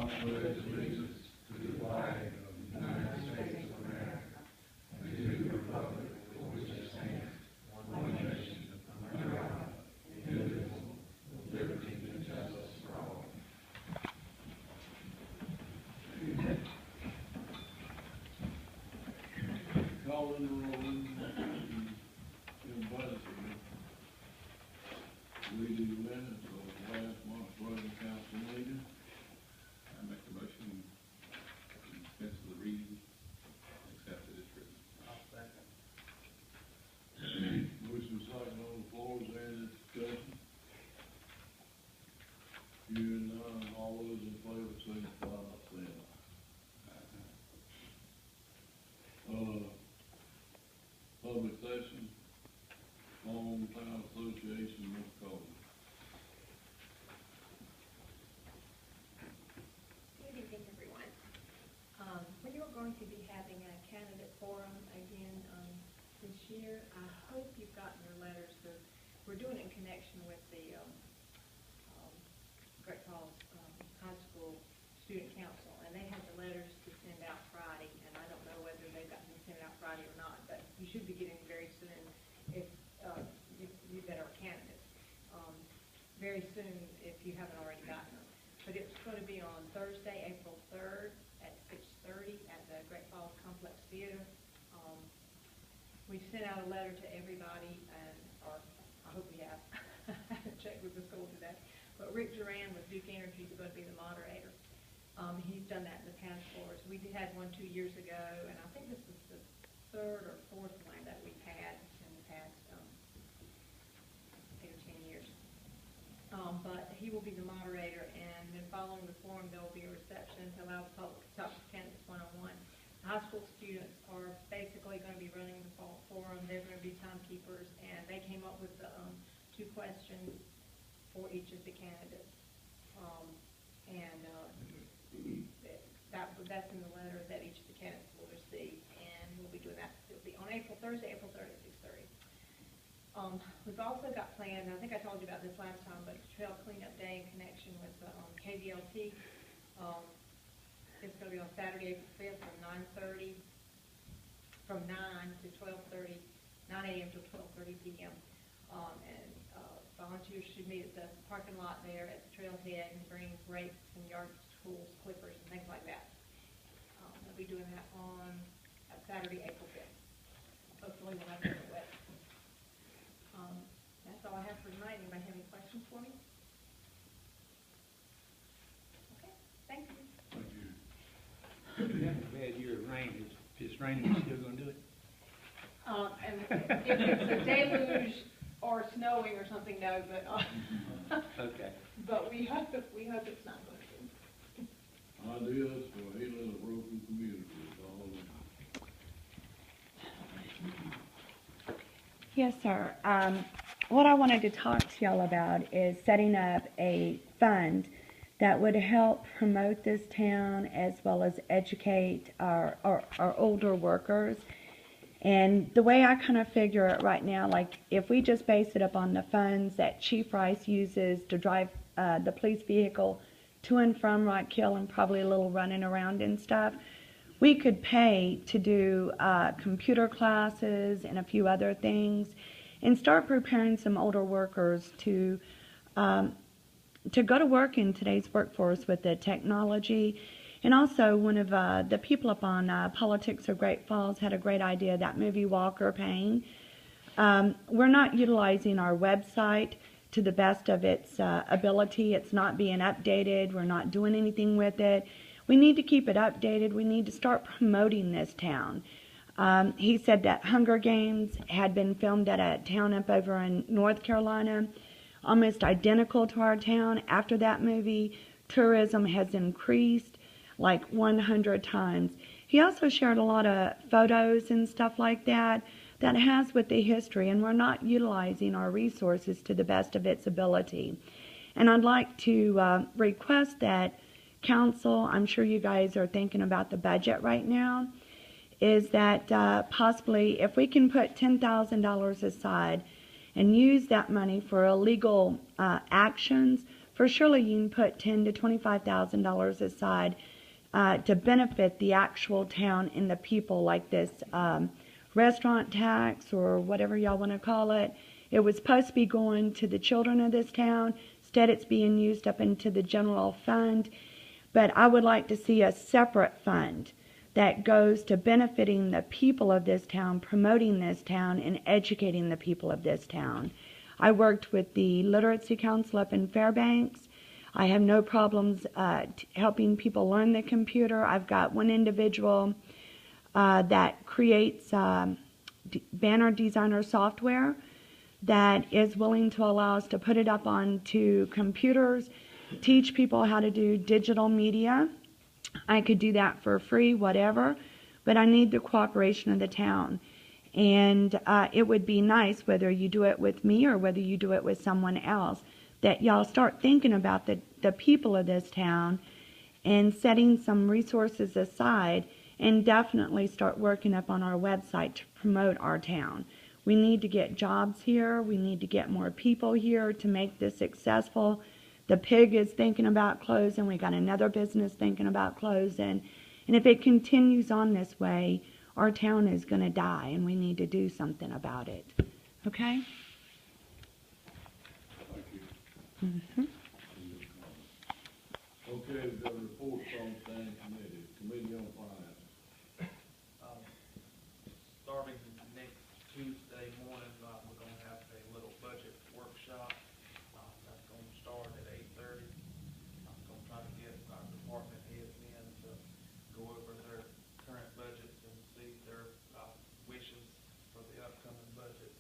pledge allegiance to the flag of the United States of America and to the republic for which it stands, one nation, under God, indivisible, with liberty and justice for all. Calling the roll in budget. We do minutes of last month's regular council meeting. I make the motion to dispense with the reading, accept it as written. I'll second. Motion second on the floor, is there any discussion? Hearing none, all those in favor signify by saying aye. Public session, Hometown Association, Ms. Cole. Good evening, everyone. We are going to be having a candidate forum again this year. I hope you've gotten your letters. We're doing it in connection with the Great Falls High School Student Council, and they had the letters to send out Friday, and I don't know whether they've gotten them sent out Friday or not, but you should be getting very soon if you that are candidates. Very soon if you haven't already gotten them. But it's going to be on Thursday, April 3rd at 6:30 at the Great Falls Complex Theater. We sent out a letter to everybody, or I hope we have. I haven't checked with the school today. But Rick Duran with Duke Energy is going to be the moderator. He's done that in the past for us. We had one 2 years ago, and I think this is the third or fourth one that we've had in the past 8 or 10 years. But he will be the moderator, and then following the forum, there will be a reception to allow the public to talk to candidates one-on-one. High school students are basically going to be running the fall forum. They're going to be timekeepers, and they came up with the 2 questions for each of the candidates. That's in the letter that each of the candidates will receive, and we'll be doing that. It'll be on Thursday, April 3rd at 6:30. We've also got planned, I think I told you about this last time, but Trail Cleanup Day in connection with the KVLT. It's going to be on Saturday, April 5th from 9:30, from 9 to 12:30, 9 a.m. to 12:30 p.m. And volunteers should meet at the parking lot there at the trailhead and bring rakes and yard tools, clippers, and things like that. We'll be doing that on Saturday, April 5th. Hopefully we'll have it wet. That's all I have for tonight. Anybody have any questions for me? Okay, thank you. Thank you. We have a bad year of rain. Is raining still going to do it? And if it's a deluge or snowing or something, no, but Okay. but we hope it's not going to. Ideas for healing a broken community is all of them. Yes, sir. What I wanted to talk to y'all about is setting up a fund that would help promote this town as well as educate our older workers. And the way I kind of figure it right now, like if we just base it up on the funds that Chief Rice uses to drive the police vehicle to and from Rock Hill and probably a little running around and stuff, we could pay to do computer classes and a few other things and start preparing some older workers to go to work in today's workforce with the technology. And also, one of the people up on Politics of Great Falls had a great idea, that movie Walker Payne. We're not utilizing our website to the best of its ability. It's not being updated. We're not doing anything with it. We need to keep it updated. We need to start promoting this town. He said that Hunger Games had been filmed at a town up over in North Carolina, almost identical to our town. After that movie, tourism has increased like 100 times. He also shared a lot of photos and stuff like that that has with the history, and we're not utilizing our resources to the best of its ability. And I'd like to request that council, I'm sure you guys are thinking about the budget right now, is that possibly if we can put $10,000 aside and use that money for illegal actions for surely you can put $10,000 to $25,000 aside to benefit the actual town and the people, like this restaurant tax or whatever y'all want to call it. It was supposed to be going to the children of this town. Instead, it's being used up into the general fund. But I would like to see a separate fund that goes to benefiting the people of this town, promoting this town, and educating the people of this town. I worked with the Literacy Council up in Fairbanks. I have no problems helping people learn the computer. I've got one individual that creates banner designer software that is willing to allow us to put it up onto computers, teach people how to do digital media. I could do that for free, whatever, but I need the cooperation of the town. And it would be nice, whether you do it with me or whether you do it with someone else, that y'all start thinking about the people of this town and setting some resources aside, and definitely start working up on our website to promote our town. We need to get jobs here. We need to get more people here to make this successful. The Pig is thinking about closing. We got another business thinking about closing. And if it continues on this way, our town is going to die, and we need to do something about it. Okay? Thank you. Mm-hmm. Okay, we've got a report from standing committee, Committee on Finance. Starting next Tuesday morning, we're gonna have a little budget workshop. That's gonna start at 8:30. I'm gonna try to get our department heads in to go over their current budgets and see their wishes for the upcoming budget.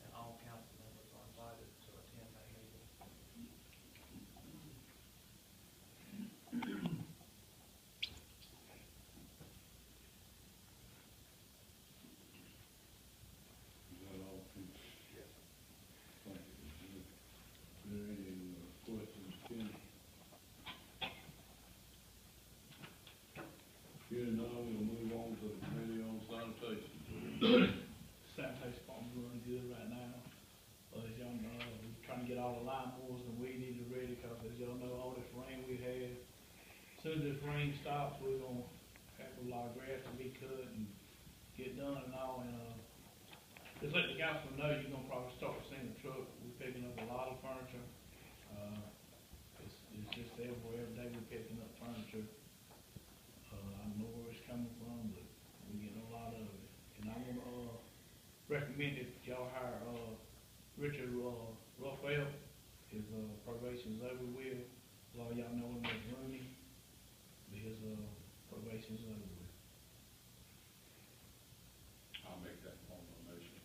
And all council members are invited to attend that meeting. Is that all? Yes. Thank you. Is there any questions, Ken? Hearing none, we'll move on to the Committee on Sanitation. Sanitation department's running good right now. As y'all know, we're trying to get all the line boards and weed eaters ready, because as y'all know, all this rain we had. As soon as this rain stops, we're gonna have a lot of grass to be cut and get done and all, and just let the council know, you're gonna probably start seeing the truck. We're picking up a lot of furniture. It's just everywhere, every day we're picking up furniture. I don't know where it's coming from, but we're getting a lot of it. And I'm gonna recommend that y'all hire Richard Raphael. His probation's over with. A lot of y'all know him as Rooney, but his probation's over with. I'll make that formal motion.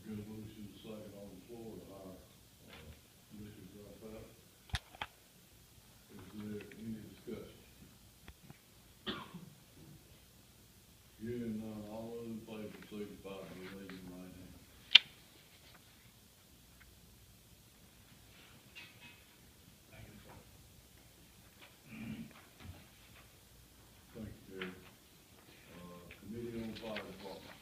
Resolution second on the floor to hire Richard Raphael. Is there any discussion? Hearing none, all those in favor, signify by raising your right hand. Thank you, sir. Thank you, Terry. Committee on Fire Department.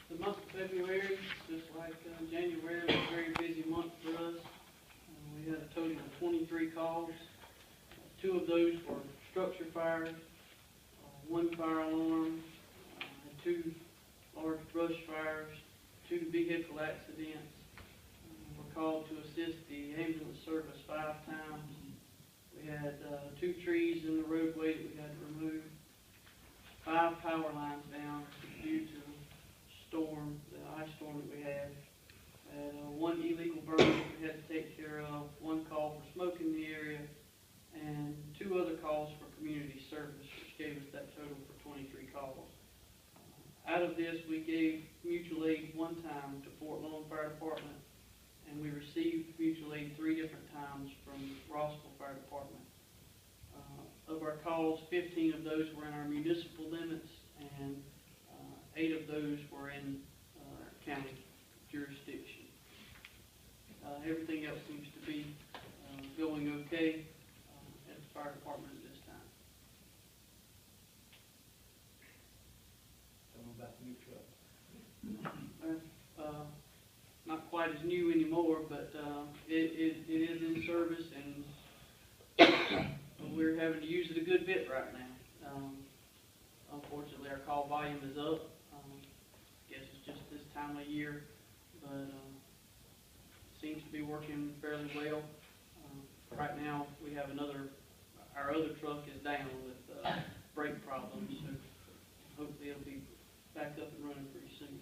The month of February, just like January, was a very busy month for us. We had a total of 23 calls. 2 of those were structure fires, 1 fire alarm, 2 large brush fires, 2 vehicle accidents. We're called to assist the ambulance service 5 times. We had 2 trees in the roadway that we had to remove, 5 power lines down due to the ice storm that we had. And 1 illegal burn that we had to take care of, 1 call for smoke in the area, and 2 other calls for community service, which gave us that total for 23 calls. Out of this, we gave mutual aid 1 time to Fort Long Fire Department, and we received mutual aid 3 different times from Rossville Fire Department. Of our calls, 15 of those were in our municipal limits, and 8 of those were in county jurisdiction. Everything else seems to be going okay at the fire department at this time. Tell them about the new truck. quite as new anymore, but, it is in service and we're having to use it a good bit right now. Unfortunately, our call volume is up. Guess it's just this time of year, but, seems to be working fairly well. Right now, we have our other truck is down with, brake problems, so hopefully it'll be back up and running pretty soon.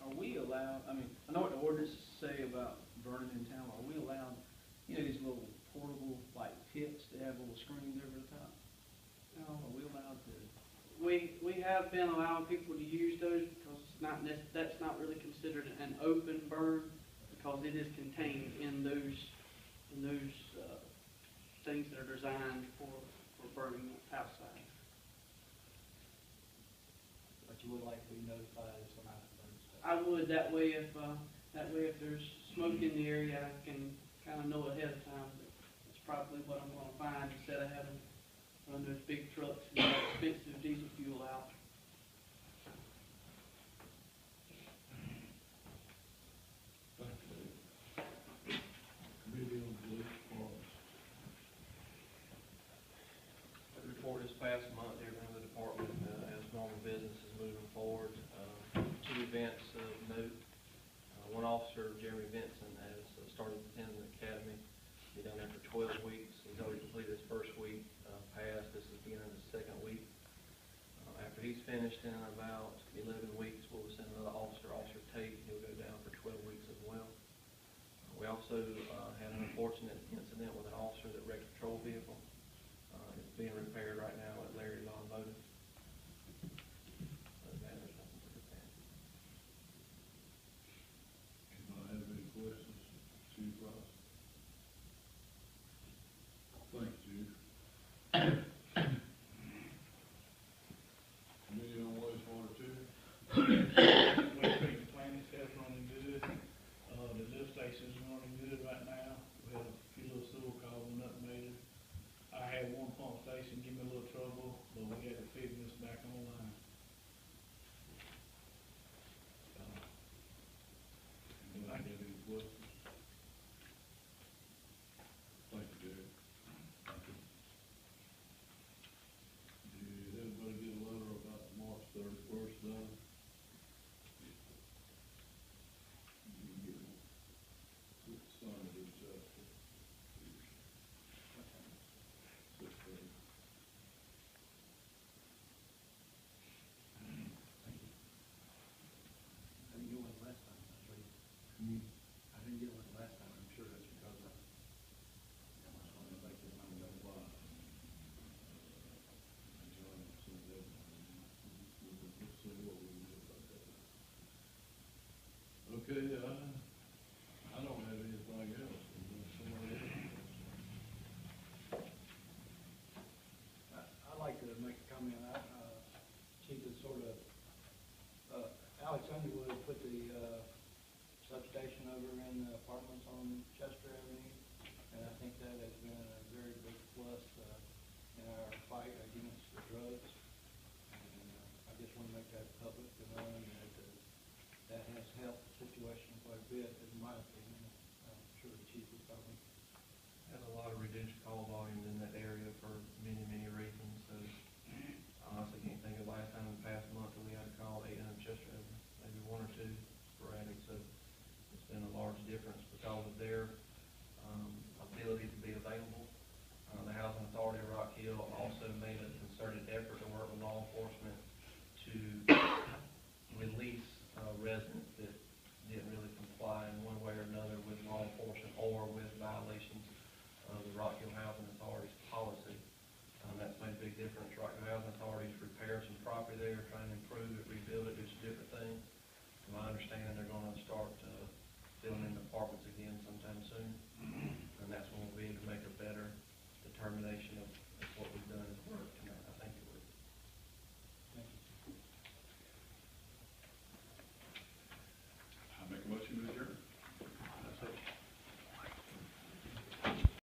Are we allowed, I mean, I know what the ordinances say about burning in town, are we allowed, you know, these little portable, like, pits that have little screens over the top? Are we allowed to? We have been allowing people to use those because that's not really considered an open burn because it is contained in those things that are designed for burning outside. But you would like to be notified if somebody burns stuff? I would, that way if there's smoke in the area, I can kind of know ahead of time that that's probably what I'm gonna find instead of having run those big trucks and expensive diesel fuel out. Thank you, Dave. Committee on Police Departments. The report this past month, everything in the department, as normal business is moving forward. Two events of note. One officer, Jeremy Benson, has started attending the academy. He's done there for 12 weeks. He's already completed his first week, passed. This is the beginning of his second week. After he's finished in about 11 weeks, we'll send another officer, Officer Tate. He'll go down for 12 weeks as well. We also had an unfortunate incident with an officer that wrecked a patrol vehicle. It's being repaired right now at Larry Lawn Motive. Other than that, there's nothing to report. Anybody have any questions? Chief Ross? Thank you, Chief. Committee on wastewater too? Waste treatment plant itself running good. The lift station's running good right now. We had a few little sewer calls, nothing major. I had one pump station give me a little trouble, but we got to fix this back online. Anybody have any questions? Thank you, Jerry. Did everybody get a letter about March 31st done? You can get one. Sign it, it's up. 6:30. I didn't get one last time, that's right. I didn't get one last time, I'm sure that's because I just wanted to make it known that Why? John sent that. We'll see what we can do about that. Okay, I don't have anything else. Somebody else? I'd like to make a comment. Chief is sort of, Alex Underwood put the substation over in the apartments on Chester Avenue, and I think that has been a very big plus in our fight against the drugs. And I just want to make that public to know that that has helped the situation quite a bit, in my opinion. I'm sure the chief would probably. Has a lot of reduced call volume in